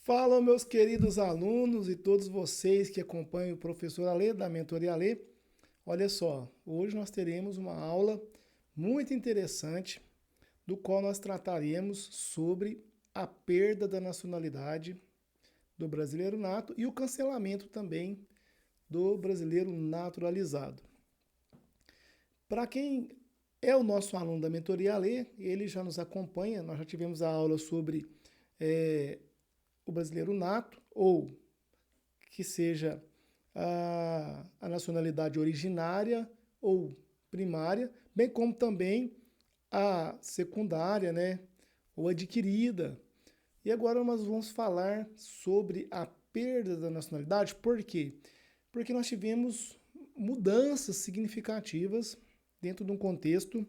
Fala, meus queridos alunos e todos vocês que acompanham o professor Alê da Mentoria Alê. Olha só, hoje nós teremos uma aula muito interessante, do qual nós trataremos sobre a perda da nacionalidade do brasileiro nato e o cancelamento também do brasileiro naturalizado. Para quem é o nosso aluno da Mentoria Alê, ele já nos acompanha, nós já tivemos a aula sobre o brasileiro nato, ou que seja a nacionalidade originária ou primária, bem como também a secundária, né, ou adquirida. E agora nós vamos falar sobre a perda da nacionalidade. Por quê? Porque nós tivemos mudanças significativas dentro de um contexto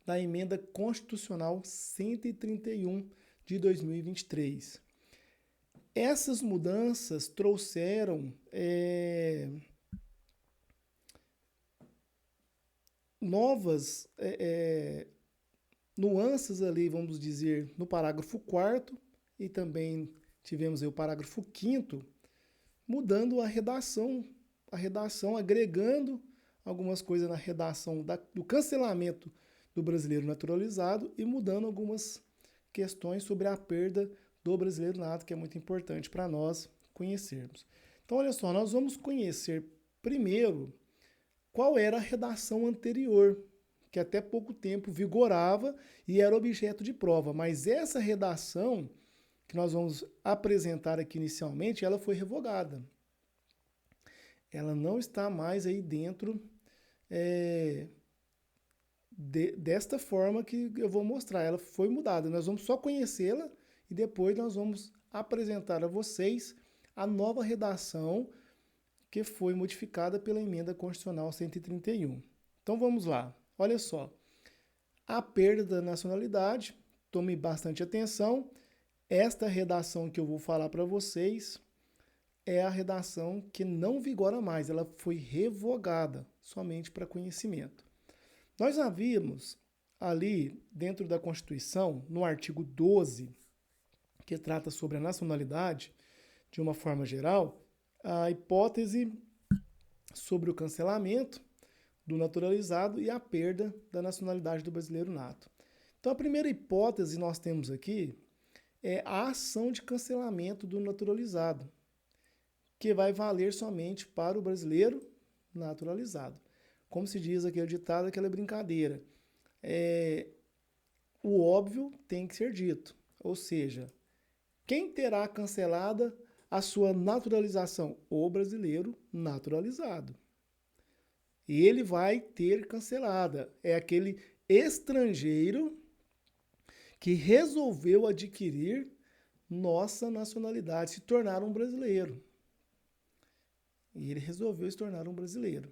da emenda constitucional 131 de 2023. Essas mudanças trouxeram novas nuances ali, vamos dizer, no parágrafo 4º e também tivemos aí o parágrafo 5º, mudando a redação, agregando algumas coisas na redação do cancelamento do brasileiro naturalizado e mudando algumas questões sobre a perda do brasileiro nato, que é muito importante para nós conhecermos. Então, olha só, nós vamos conhecer primeiro qual era a redação anterior, que até pouco tempo vigorava e era objeto de prova. Mas essa redação que nós vamos apresentar aqui inicialmente, ela foi revogada. Ela não está mais aí dentro desta forma que eu vou mostrar. Ela foi mudada. Nós vamos só conhecê-la e depois nós vamos apresentar a vocês a nova redação que foi modificada pela Emenda Constitucional 131. Então vamos lá. Olha só. A perda da nacionalidade, tome bastante atenção. Esta redação que eu vou falar para vocês é a redação que não vigora mais, ela foi revogada, somente para conhecimento. Nós havíamos ali, dentro da Constituição, no artigo 12, que trata sobre a nacionalidade, de uma forma geral, a hipótese sobre o cancelamento do naturalizado e a perda da nacionalidade do brasileiro nato. Então, a primeira hipótese que nós temos aqui é a ação de cancelamento do naturalizado, que vai valer somente para o brasileiro naturalizado. Como se diz aquele ditado, aquela brincadeira. O óbvio tem que ser dito, ou seja, quem terá cancelada a sua naturalização? O brasileiro naturalizado. E ele vai ter cancelada. É aquele estrangeiro que resolveu adquirir nossa nacionalidade, se tornar um brasileiro. E ele resolveu se tornar um brasileiro.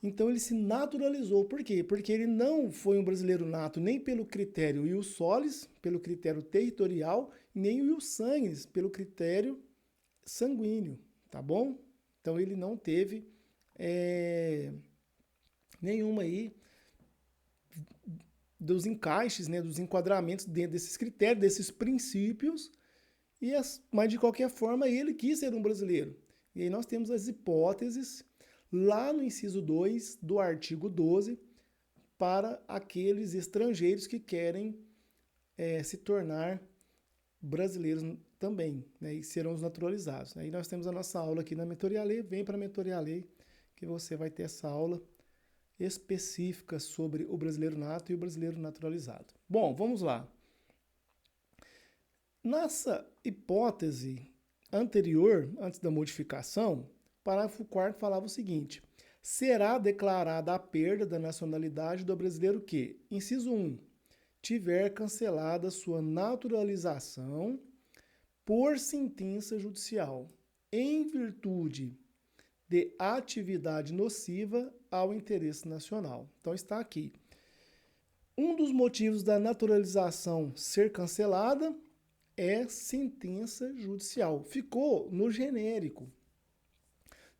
Então ele se naturalizou. Por quê? Porque ele não foi um brasileiro nato nem pelo critério ius solis, pelo critério territorial, nem o ius sanguinis, pelo critério sanguíneo, tá bom? Então ele não teve nenhuma aí dos encaixes, né, dos enquadramentos dentro desses critérios, desses princípios, mas de qualquer forma ele quis ser um brasileiro. E aí nós temos as hipóteses lá no inciso 2 do artigo 12 para aqueles estrangeiros que querem se tornar brasileiros também, né, e serão os naturalizados. Aí nós temos a nossa aula aqui na Mentoria Alê, vem para a Mentoria Alê que você vai ter essa aula específica sobre o brasileiro nato e o brasileiro naturalizado. Bom, vamos lá. Nessa hipótese anterior, antes da modificação, o parágrafo 4º falava o seguinte: será declarada a perda da nacionalidade do brasileiro que, inciso 1, tiver cancelada sua naturalização por sentença judicial, em virtude de atividade nociva ao interesse nacional. Então está aqui. Um dos motivos da naturalização ser cancelada é sentença judicial. Ficou no genérico.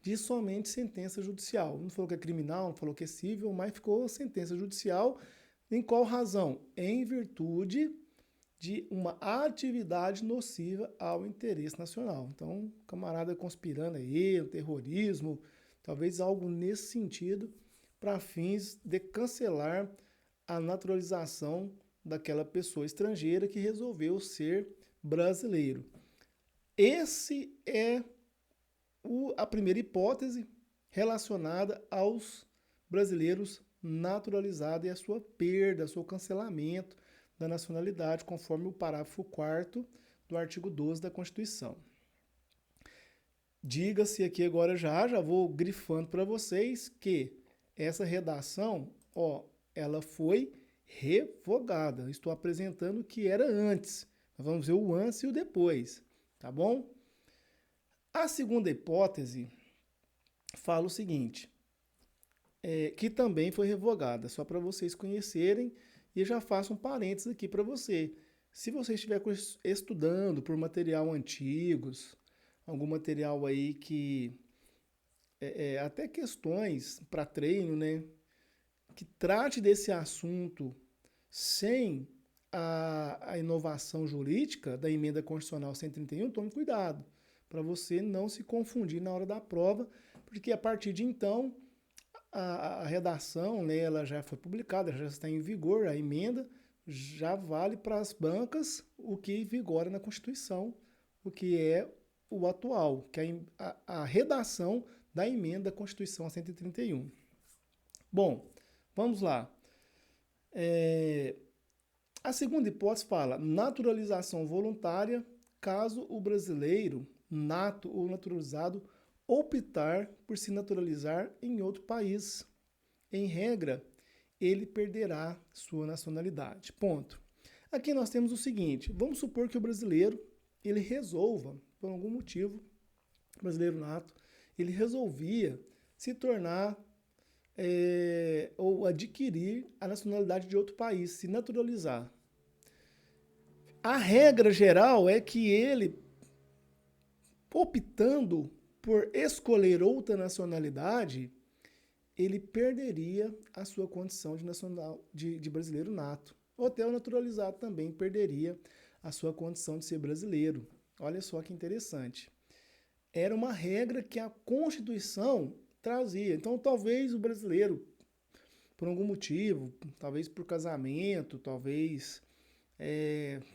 Diz somente sentença judicial. Não falou que é criminal, não falou que é civil, mas ficou sentença judicial. Em qual razão? Em virtude de uma atividade nociva ao interesse nacional. Então, camarada conspirando aí, o terrorismo, talvez algo nesse sentido, para fins de cancelar a naturalização daquela pessoa estrangeira que resolveu ser brasileiro. Esse é a primeira hipótese relacionada aos brasileiros naturalizados e a sua perda, seu cancelamento da nacionalidade, conforme o parágrafo 4º do artigo 12 da Constituição. Diga-se aqui agora já vou grifando para vocês que essa redação, ela foi revogada. Estou apresentando o que era antes. Nós vamos ver o antes e o depois, tá bom? A segunda hipótese fala o seguinte, que também foi revogada, só para vocês conhecerem, e eu já faço um parênteses aqui para você. Se você estiver estudando por material antigos, algum material aí que até questões para treino, né, que trate desse assunto sem a inovação jurídica da emenda constitucional 131, tome cuidado, para você não se confundir na hora da prova, porque a partir de então, a redação, né, ela já foi publicada, já está em vigor, a emenda já vale para as bancas o que vigora na Constituição, o que é o atual, que é a redação da emenda da Constituição 131. Bom, vamos lá. A segunda hipótese fala naturalização voluntária caso o brasileiro nato ou naturalizado optar por se naturalizar em outro país. Em regra, ele perderá sua nacionalidade. Ponto. Aqui nós temos o seguinte, vamos supor que o brasileiro, ele resolva, por algum motivo, o brasileiro nato, ele resolvia se tornar ou adquirir a nacionalidade de outro país, se naturalizar. A regra geral é que ele, optando por escolher outra nacionalidade, ele perderia a sua condição de brasileiro nato. O hotel naturalizado também perderia a sua condição de ser brasileiro. Olha só que interessante. Era uma regra que a Constituição trazia. Então, talvez o brasileiro, por algum motivo, talvez por casamento, talvez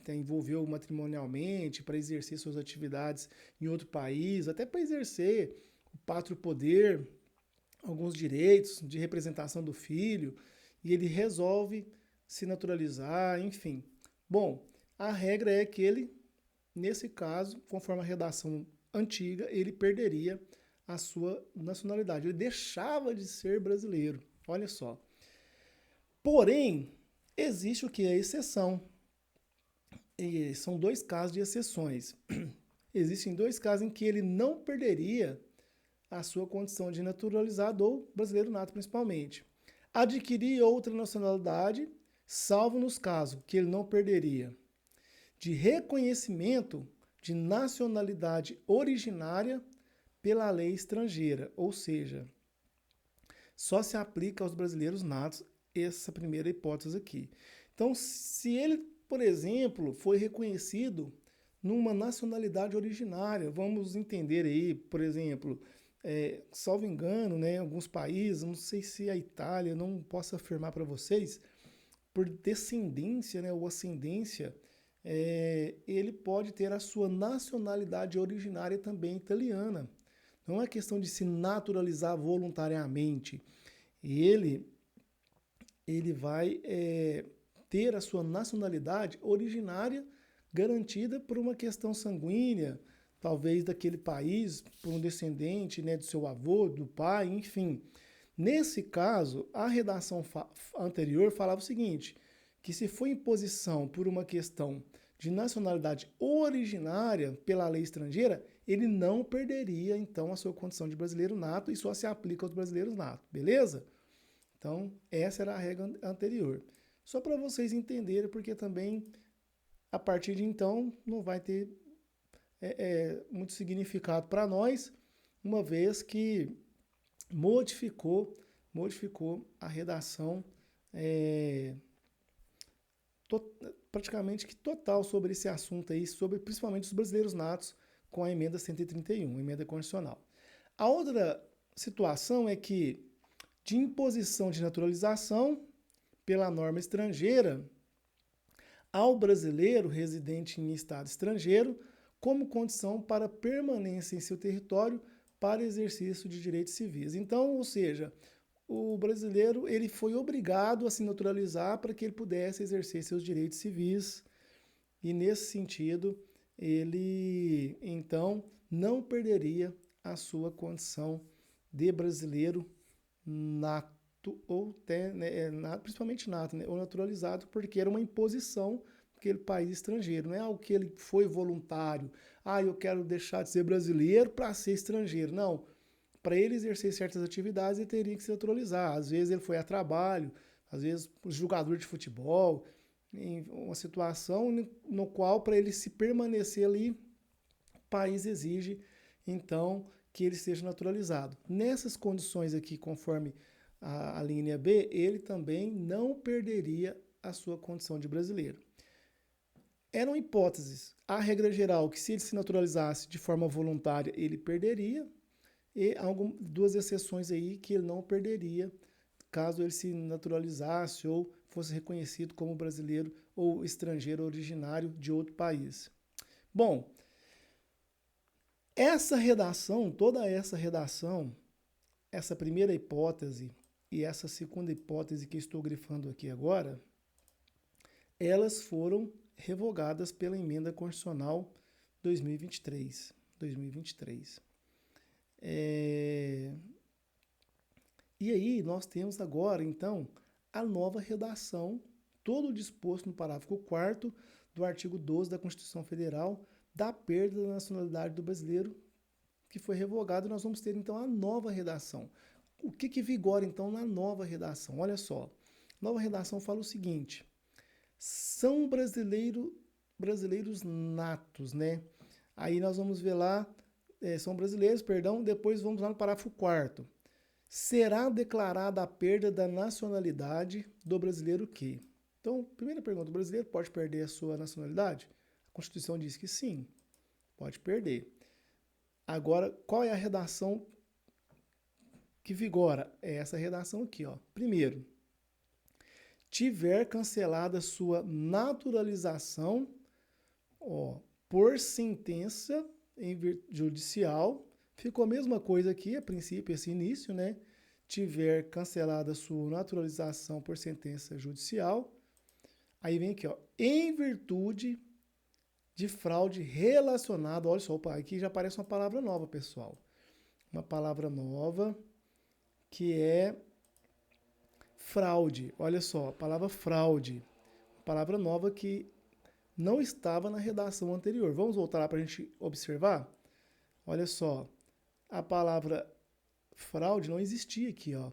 envolveu matrimonialmente para exercer suas atividades em outro país, até para exercer o pátrio poder, alguns direitos de representação do filho, e ele resolve se naturalizar, enfim. Bom, a regra é que ele, nesse caso, conforme a redação antiga, ele perderia a sua nacionalidade. Ele deixava de ser brasileiro. Olha só. Porém, existe o que é exceção. E são dois casos de exceções. Existem dois casos em que ele não perderia a sua condição de naturalizado ou brasileiro nato, principalmente. Adquirir outra nacionalidade, salvo nos casos que ele não perderia de reconhecimento de nacionalidade originária pela lei estrangeira, ou seja, só se aplica aos brasileiros natos essa primeira hipótese aqui. Então, se ele, por exemplo, foi reconhecido numa nacionalidade originária, vamos entender aí, por exemplo, salvo engano, né, alguns países, não sei se a Itália, não posso afirmar para vocês, por descendência, né, ou ascendência, ele pode ter a sua nacionalidade originária também italiana. Não é questão de se naturalizar voluntariamente. Ele vai ter a sua nacionalidade originária garantida por uma questão sanguínea, talvez daquele país, por um descendente, né, do seu avô, do pai, enfim. Nesse caso, a redação anterior falava o seguinte, que se for imposição por uma questão de nacionalidade originária pela lei estrangeira, ele não perderia, então, a sua condição de brasileiro nato e só se aplica aos brasileiros natos, beleza? Então, essa era a regra anterior. Só para vocês entenderem, porque também, a partir de então, não vai ter muito significado para nós, uma vez que modificou a redação praticamente que total sobre esse assunto aí, sobre principalmente os brasileiros natos com a emenda 131, a emenda constitucional. A outra situação é que de imposição de naturalização pela norma estrangeira ao brasileiro residente em estado estrangeiro como condição para permanência em seu território para exercício de direitos civis. Então, ou seja, o brasileiro ele foi obrigado a se naturalizar para que ele pudesse exercer seus direitos civis e, nesse sentido, ele, então, não perderia a sua condição de brasileiro nato ou até, né, principalmente nato, né, ou naturalizado, porque era uma imposição daquele país estrangeiro, não é algo que ele foi voluntário. Ah, eu quero deixar de ser brasileiro para ser estrangeiro. Não, para ele exercer certas atividades, ele teria que se naturalizar. Às vezes ele foi a trabalho, às vezes jogador de futebol, em uma situação no qual, para ele se permanecer ali, o país exige, então, que ele seja naturalizado. Nessas condições aqui, conforme a linha B, ele também não perderia a sua condição de brasileiro. Eram hipóteses. A regra geral que se ele se naturalizasse de forma voluntária, ele perderia, e duas exceções aí que ele não perderia caso ele se naturalizasse ou fosse reconhecido como brasileiro ou estrangeiro originário de outro país. Bom, essa redação, toda essa redação, essa primeira hipótese e essa segunda hipótese que estou grifando aqui agora, elas foram revogadas pela Emenda Constitucional 2023. E aí nós temos agora, então, a nova redação, todo disposto no parágrafo 4º do artigo 12 da Constituição Federal, da perda da nacionalidade do brasileiro, que foi revogado. Nós vamos ter, então, a nova redação. O que vigora, então, na nova redação? Olha só, a nova redação fala o seguinte: são brasileiros natos, né? Aí nós vamos ver lá, são brasileiros, perdão, depois vamos lá no parágrafo 4º. Será declarada a perda da nacionalidade do brasileiro que? Então, primeira pergunta, o brasileiro pode perder a sua nacionalidade? A Constituição diz que sim, pode perder. Agora, qual é a redação que vigora? É essa redação aqui, ó. Primeiro, tiver cancelada sua naturalização, ó, por sentença judicial. Ficou a mesma coisa aqui, a princípio, esse início, né? Tiver cancelada sua naturalização por sentença judicial. Aí vem aqui, ó, em virtude de fraude relacionada. Olha só, opa, aqui já aparece uma palavra nova, pessoal. Uma palavra nova que é fraude. Olha só, a palavra fraude. Uma palavra nova que não estava na redação anterior. Vamos voltar lá para a gente observar? Olha só, a palavra fraude não existia aqui, ó.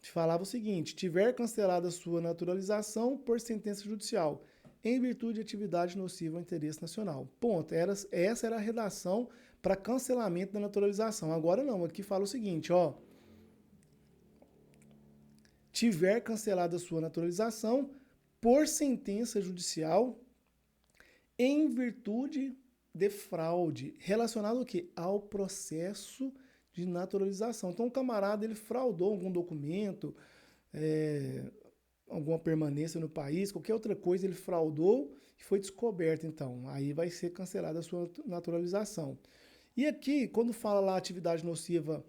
Falava o seguinte: tiver cancelada sua naturalização por sentença judicial, em virtude de atividade nociva ao interesse nacional. Ponto. Essa era a redação para cancelamento da naturalização. Agora não, aqui fala o seguinte, ó. Tiver cancelada sua naturalização por sentença judicial em virtude de fraude, relacionado ao quê? Ao processo de naturalização. Então, o camarada, ele fraudou algum documento, alguma permanência no país, qualquer outra coisa, ele fraudou e foi descoberto, então. Aí vai ser cancelada a sua naturalização. E aqui, quando fala lá atividade nociva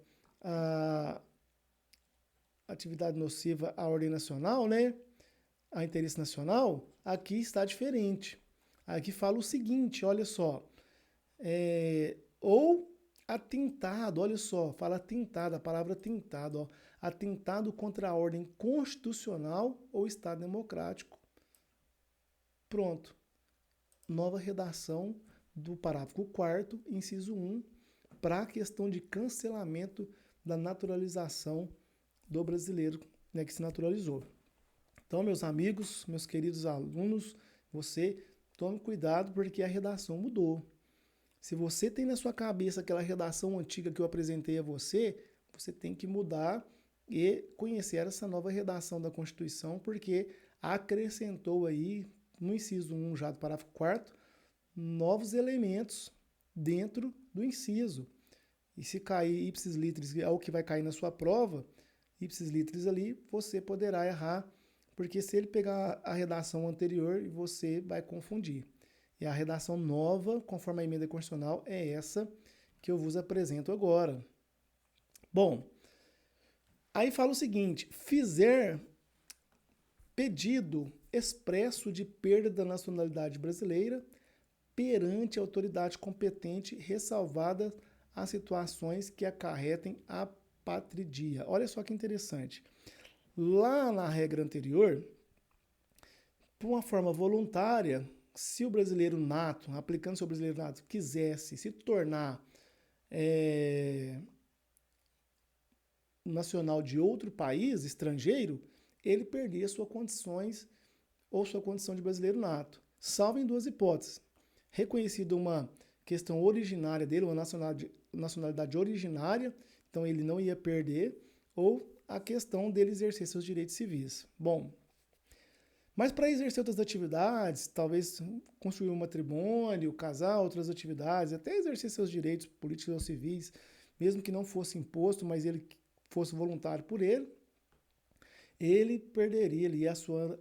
à ordem nacional, né? A interesse nacional, aqui está diferente. Aqui fala o seguinte, olha só, ou atentado, olha só, fala atentado, a palavra atentado, ó, atentado contra a ordem constitucional ou Estado democrático. Pronto. Nova redação do parágrafo 4º, inciso 1, para a questão de cancelamento da naturalização do brasileiro, né, que se naturalizou. Então, meus amigos, meus queridos alunos, você tome cuidado porque a redação mudou. Se você tem na sua cabeça aquela redação antiga que eu apresentei a você, você tem que mudar e conhecer essa nova redação da Constituição, porque acrescentou aí no inciso 1 já do parágrafo 4º, novos elementos dentro do inciso. E se cair ipsis literis, é o que vai cair na sua prova, ipsis literis ali, você poderá errar, porque se ele pegar a redação anterior, você vai confundir. E a redação nova, conforme a emenda constitucional, é essa que eu vos apresento agora. Bom, aí fala o seguinte: fizer pedido expresso de perda da nacionalidade brasileira perante a autoridade competente, ressalvadas as situações que acarretem a apatridia. Olha só que interessante. Lá na regra anterior, por uma forma voluntária, se o brasileiro nato, aplicando-se ao brasileiro nato, quisesse se tornar nacional de outro país, estrangeiro, ele perdia suas condições ou sua condição de brasileiro nato, salvo em duas hipóteses. Reconhecido uma questão originária dele, uma nacionalidade originária, então ele não ia perder, ou a questão dele exercer seus direitos civis. Bom, mas para exercer outras atividades, talvez construir um matrimônio, casar, outras atividades, até exercer seus direitos políticos ou civis, mesmo que não fosse imposto, mas ele fosse voluntário por ele perderia ali a sua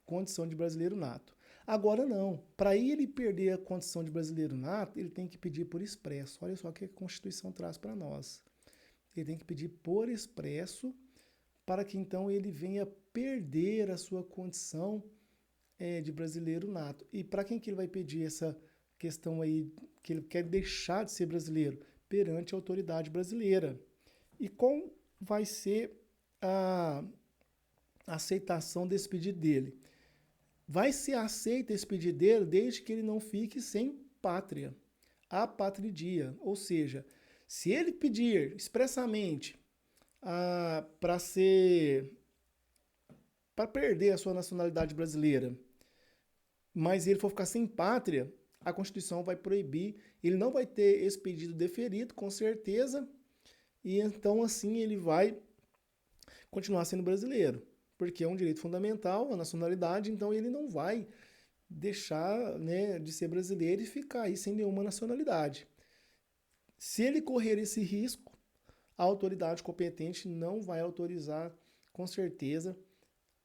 condição de brasileiro nato. Agora não, para ele perder a condição de brasileiro nato, ele tem que pedir por expresso. Olha só o que a Constituição traz para nós. Ele tem que pedir por expresso para que então ele venha perder a sua condição de brasileiro nato. E para quem que ele vai pedir essa questão aí, que ele quer deixar de ser brasileiro? Perante a autoridade brasileira. E qual vai ser a aceitação desse pedido dele? Vai ser aceito esse pedido dele desde que ele não fique sem pátria, apatridia. Ou seja, se ele pedir expressamente para perder a sua nacionalidade brasileira, mas ele for ficar sem pátria, a Constituição vai proibir, ele não vai ter esse pedido deferido, com certeza, e então assim ele vai continuar sendo brasileiro, porque é um direito fundamental, a nacionalidade, então ele não vai deixar, né, de ser brasileiro e ficar aí sem nenhuma nacionalidade. Se ele correr esse risco, a autoridade competente não vai autorizar, com certeza,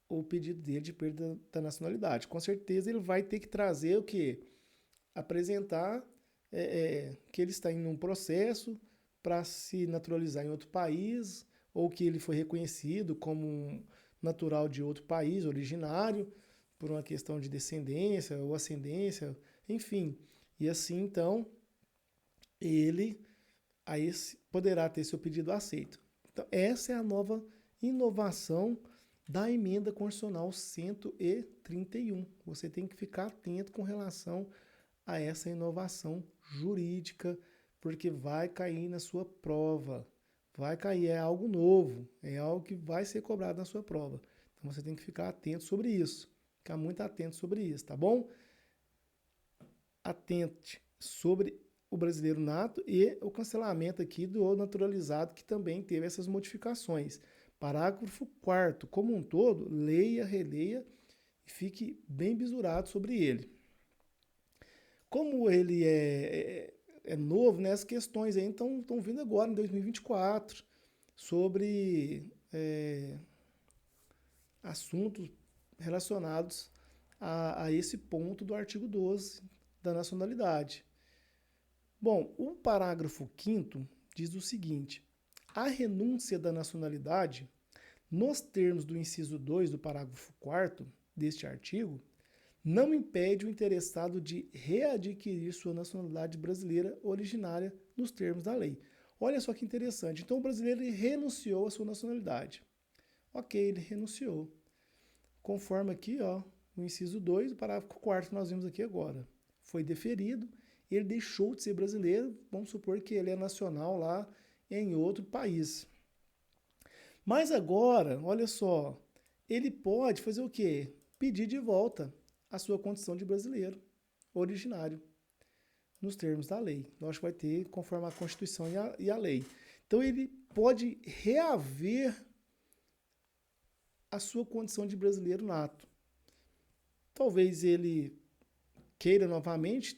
o pedido dele de perda da nacionalidade. Com certeza ele vai ter que trazer o quê? Apresentar que ele está em um processo para se naturalizar em outro país, ou que ele foi reconhecido como um natural de outro país, originário, por uma questão de descendência ou ascendência, enfim. E assim, então, ele aí poderá ter seu pedido aceito. Então, essa é a nova inovação da emenda constitucional 131. Você tem que ficar atento com relação a essa inovação jurídica, porque vai cair na sua prova. Vai cair, é algo novo, é algo que vai ser cobrado na sua prova. Então você tem que ficar atento sobre isso, ficar muito atento sobre isso, tá bom? Atente sobre o brasileiro nato e o cancelamento aqui do naturalizado, que também teve essas modificações. Parágrafo 4º, como um todo, leia, releia e fique bem bisurado sobre ele. Como ele é novo, né, as questões aí estão vindo agora, em 2024, sobre assuntos relacionados a esse ponto do artigo 12 da nacionalidade. Bom, o parágrafo 5º diz o seguinte: a renúncia da nacionalidade, nos termos do inciso 2 do parágrafo 4º deste artigo, não impede o interessado de readquirir sua nacionalidade brasileira originária nos termos da lei. Olha só que interessante. Então, o brasileiro renunciou à sua nacionalidade. Ok, ele renunciou. Conforme aqui, ó, o inciso 2, o parágrafo 4º que nós vimos aqui agora. Foi deferido, ele deixou de ser brasileiro, vamos supor que ele é nacional lá em outro país. Mas agora, olha só, ele pode fazer o quê? Pedir de volta a sua condição de brasileiro originário, nos termos da lei. Lógico que vai ter conforme a Constituição e a lei. Então ele pode reaver a sua condição de brasileiro nato. talvez ele queira novamente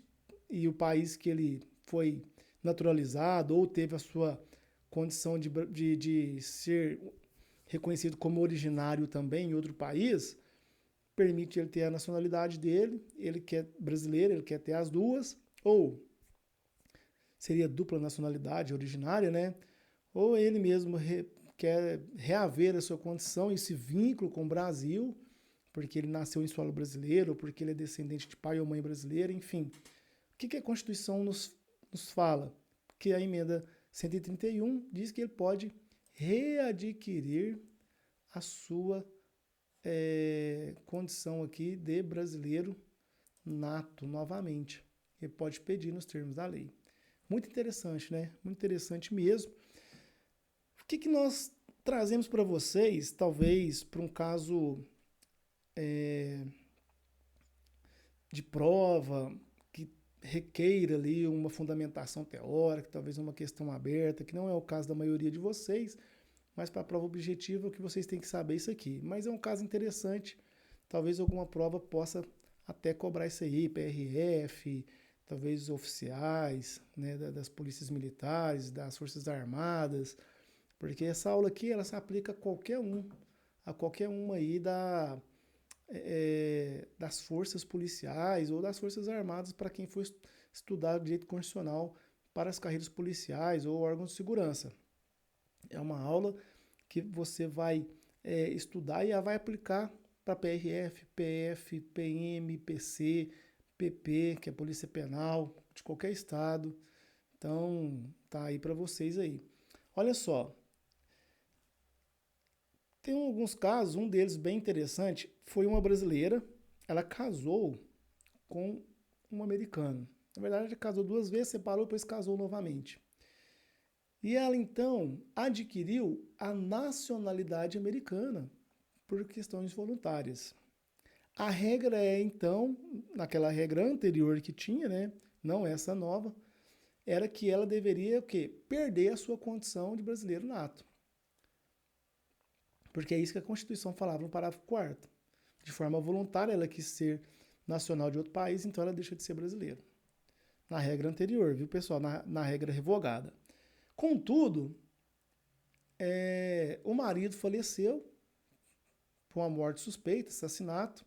e o país que ele foi naturalizado ou teve a sua condição de ser reconhecido como originário também em outro país, permite ele ter a nacionalidade dele, ele quer brasileiro, ele quer ter as duas, ou seria dupla nacionalidade originária, né? Ou ele mesmo quer reaver a sua condição e esse vínculo com o Brasil, porque ele nasceu em solo brasileiro, ou porque ele é descendente de pai ou mãe brasileira, enfim. O que a Constituição nos fala? Que a emenda 131 diz que ele pode readquirir a sua condição aqui de brasileiro nato novamente. Ele pode pedir nos termos da lei. Muito interessante, né? Muito interessante mesmo. O que nós trazemos para vocês, talvez para um caso de prova, que requeira ali uma fundamentação teórica, talvez uma questão aberta, que não é o caso da maioria de vocês, mas para a prova objetiva, o que vocês têm que saber é isso aqui. Mas é um caso interessante, talvez alguma prova possa até cobrar isso aí, PRF, talvez os oficiais, né, das polícias militares, das forças armadas, porque essa aula aqui, ela se aplica a qualquer uma aí das forças policiais ou das forças armadas para quem for estudar direito constitucional para as carreiras policiais ou órgãos de segurança. É uma aula que você vai estudar e vai aplicar para PRF, PF, PM, PC, PP, que é Polícia Penal, de qualquer estado. Então, tá aí para vocês aí. Olha só, tem alguns casos, um deles bem interessante, foi uma brasileira, ela casou com um americano. Na verdade, ela casou 2 vezes, separou, depois casou novamente. E ela, então, adquiriu a nacionalidade americana por questões voluntárias. A regra é, então, naquela regra anterior que tinha, né, não essa nova, era que ela deveria o quê? Perder a sua condição de brasileiro nato. Porque é isso que a Constituição falava no parágrafo 4º. De forma voluntária, ela quis ser nacional de outro país, então ela deixa de ser brasileira. Na regra anterior, viu, pessoal? Na regra revogada. Contudo, o marido faleceu por uma morte suspeita, assassinato,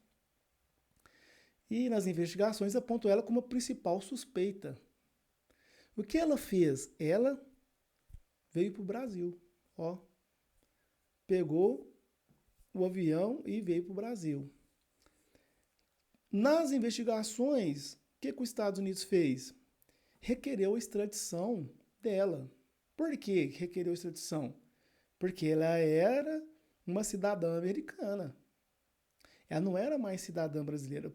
e nas investigações apontou ela como a principal suspeita. O que ela fez? Ela veio para o Brasil. Ó, pegou o avião e veio para o Brasil. Nas investigações, o que os Estados Unidos fez? Requereu a extradição dela. Por que requereu a extradição? Porque ela era uma cidadã americana. Ela não era mais cidadã brasileira.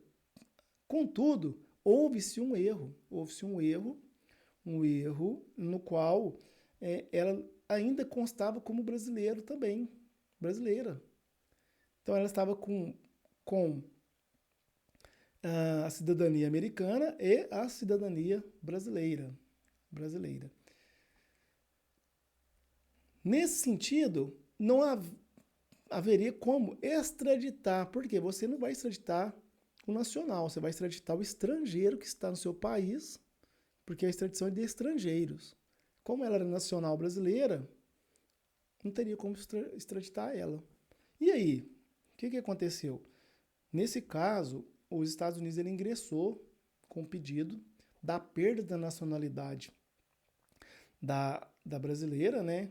Contudo, houve-se um erro. Houve-se um erro no qual ela ainda constava como brasileiro também. Brasileira. Então ela estava com a cidadania americana e a cidadania brasileira. Nesse sentido, não haveria como extraditar, porque você não vai extraditar o nacional, você vai extraditar o estrangeiro que está no seu país, porque a extradição é de estrangeiros. Como ela era nacional brasileira, não teria como extraditar ela. E aí, o que aconteceu? Nesse caso, os Estados Unidos ele ingressou com o pedido da perda da nacionalidade da brasileira, né?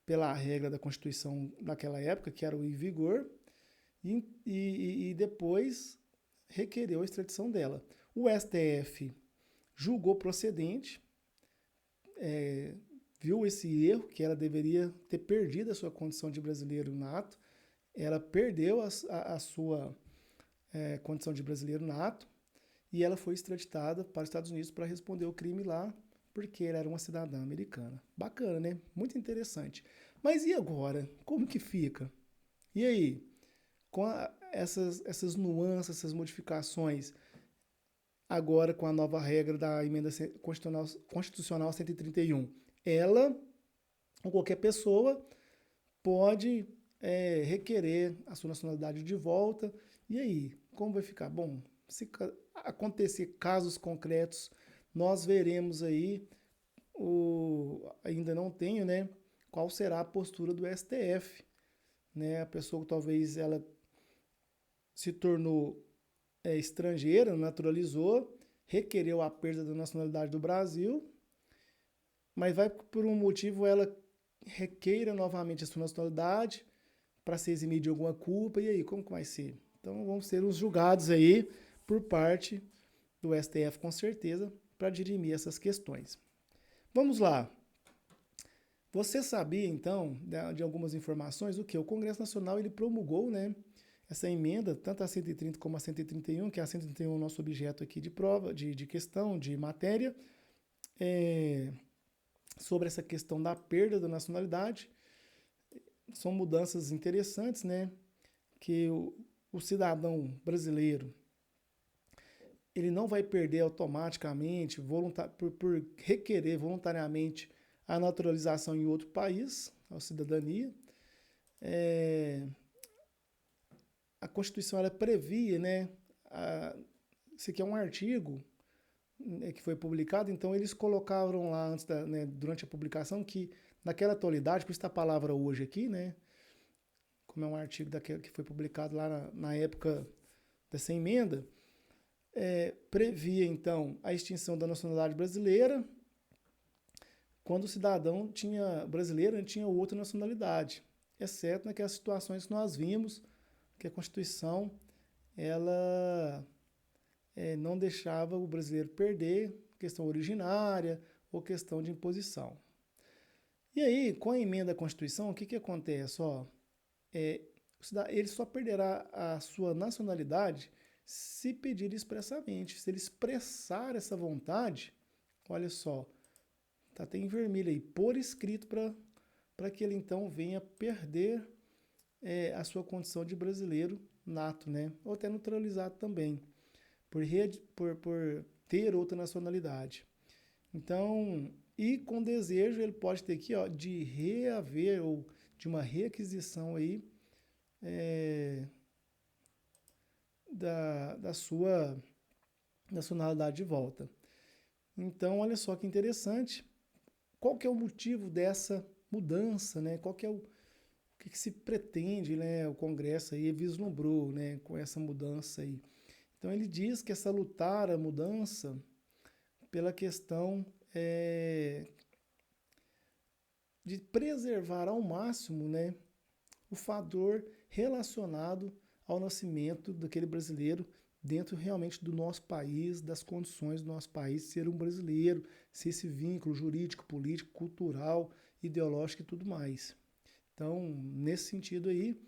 Pela regra da Constituição daquela época, que era o em vigor, e depois requereu a extradição dela. O STF julgou procedente, viu esse erro, que ela deveria ter perdido a sua condição de brasileiro nato, ela perdeu a sua condição de brasileiro nato, e ela foi extraditada para os Estados Unidos para responder o crime lá, porque ela era uma cidadã americana. Bacana, né? Muito interessante. Mas e agora? Como que fica? E aí? Com essas nuances, essas modificações, agora com a nova regra da emenda constitucional 131, ela, ou qualquer pessoa, pode requerer a sua nacionalidade de volta E aí, como vai ficar? Bom, se acontecer casos concretos, nós veremos aí, ainda não tenho, né, qual será a postura do STF, né? A pessoa que talvez ela se tornou estrangeira, naturalizou, requereu a perda da nacionalidade do Brasil, mas vai por um motivo ela requeira novamente a sua nacionalidade para se eximir de alguma culpa, e aí, como que vai ser? Então vão ser os julgados aí por parte do STF com certeza para dirimir essas questões. Vamos lá. Você sabia então de algumas informações o que o Congresso Nacional ele promulgou, né, essa emenda, tanto a 130 como a 131, que a 131 é o nosso objeto aqui de prova, de questão, de matéria, sobre essa questão da perda da nacionalidade. São mudanças interessantes, né? Que o cidadão brasileiro ele não vai perder automaticamente, por requerer voluntariamente a naturalização em outro país, a cidadania. A Constituição ela previa, né? Esse aqui é um artigo, né, que foi publicado, então eles colocaram lá antes né, durante a publicação que naquela atualidade, por isso a palavra hoje aqui, né? Como é um artigo que foi publicado lá na época dessa emenda, previa então a extinção da nacionalidade brasileira quando o cidadão brasileiro tinha outra nacionalidade, exceto naquelas situações que nós vimos que a Constituição ela não deixava o brasileiro perder questão originária ou questão de imposição. E aí, com a emenda à Constituição, o que acontece? Ele só perderá a sua nacionalidade se pedir expressamente. Se ele expressar essa vontade, olha só, tá até em vermelho aí, por escrito, para que ele então venha perder a sua condição de brasileiro nato, né? Ou até naturalizado também, por ter outra nacionalidade. Então, e com desejo, ele pode ter aqui, ó, de reaver ou de uma requisição aí da sua nacionalidade de volta. Então, olha só que interessante. Qual que é o motivo dessa mudança, né? Qual que é o que se pretende, né? O Congresso aí vislumbrou, né? Com essa mudança aí. Então, ele diz que essa lutar, a mudança, pela questão de preservar ao máximo, né? O fator relacionado ao nascimento daquele brasileiro dentro realmente do nosso país, das condições do nosso país, ser um brasileiro, ser esse vínculo jurídico, político, cultural, ideológico e tudo mais. Então, nesse sentido aí,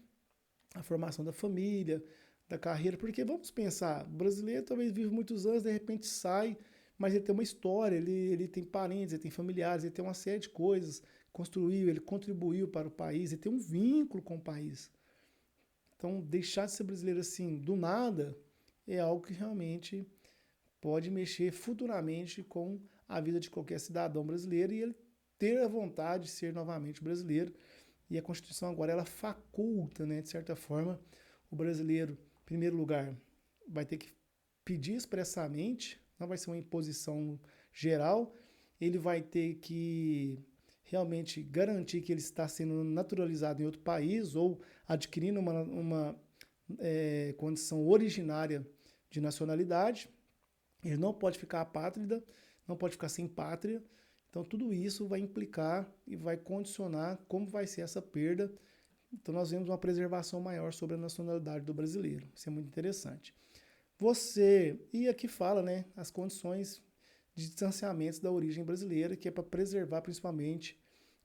a formação da família, da carreira, porque vamos pensar, o brasileiro talvez vive muitos anos, de repente sai, mas ele tem uma história, ele tem parentes, ele tem familiares, ele tem uma série de coisas, construiu, ele contribuiu para o país, ele tem um vínculo com o país. Então, deixar de ser brasileiro assim, do nada, é algo que realmente pode mexer futuramente com a vida de qualquer cidadão brasileiro e ele ter a vontade de ser novamente brasileiro. E a Constituição agora, ela faculta, né, de certa forma, o brasileiro, em primeiro lugar, vai ter que pedir expressamente, não vai ser uma imposição geral, ele vai ter que realmente garantir que ele está sendo naturalizado em outro país ou adquirindo uma condição originária de nacionalidade. Ele não pode ficar apátrida, não pode ficar sem pátria. Então, tudo isso vai implicar e vai condicionar como vai ser essa perda. Então, nós vemos uma preservação maior sobre a nacionalidade do brasileiro. Isso é muito interessante. E aqui fala, né, as condições de distanciamento da origem brasileira, que é para preservar principalmente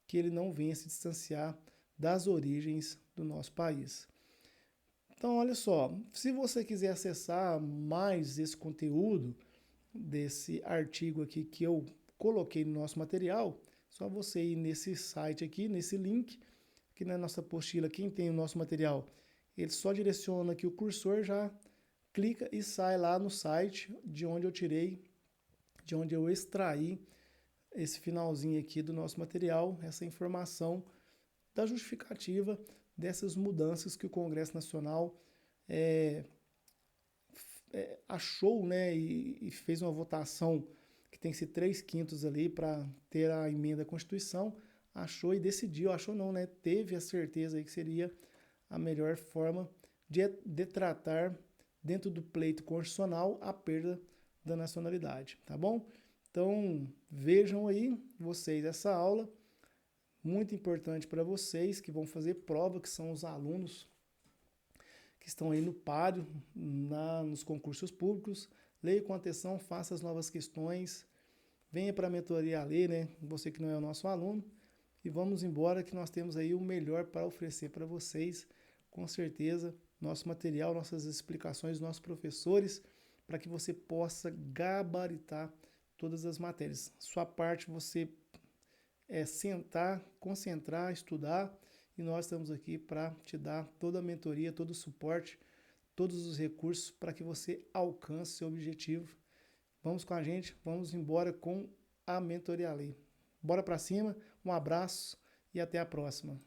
que ele não venha se distanciar das origens do nosso país. Então, olha só, se você quiser acessar mais esse conteúdo desse artigo aqui que eu coloquei no nosso material, só você ir nesse site aqui, nesse link, que na nossa apostila, quem tem o nosso material, ele só direciona aqui o cursor, já clica e sai lá no site de onde eu tirei, de onde eu extraí esse finalzinho aqui do nosso material, essa informação da justificativa dessas mudanças que o Congresso Nacional achou, né, e fez uma votação que tem que ser 3/5 ali para ter a emenda à Constituição, achou e decidiu, achou não, né, teve a certeza aí que seria a melhor forma de tratar dentro do pleito constitucional a perda da nacionalidade, tá bom? Então, vejam aí vocês essa aula, muito importante para vocês que vão fazer prova, que são os alunos que estão aí no páreo, nos concursos públicos. Leia com atenção, faça as novas questões, venha para a mentoria ler, né? Você que não é o nosso aluno, e vamos embora que nós temos aí o melhor para oferecer para vocês, com certeza, nosso material, nossas explicações, nossos professores, para que você possa gabaritar todas as matérias. Sua parte você sentar, concentrar, estudar, e nós estamos aqui para te dar toda a mentoria, todo o suporte, todos os recursos para que você alcance seu objetivo. Vamos com a gente, vamos embora com a Mentoria Lei. Bora para cima, um abraço e até a próxima.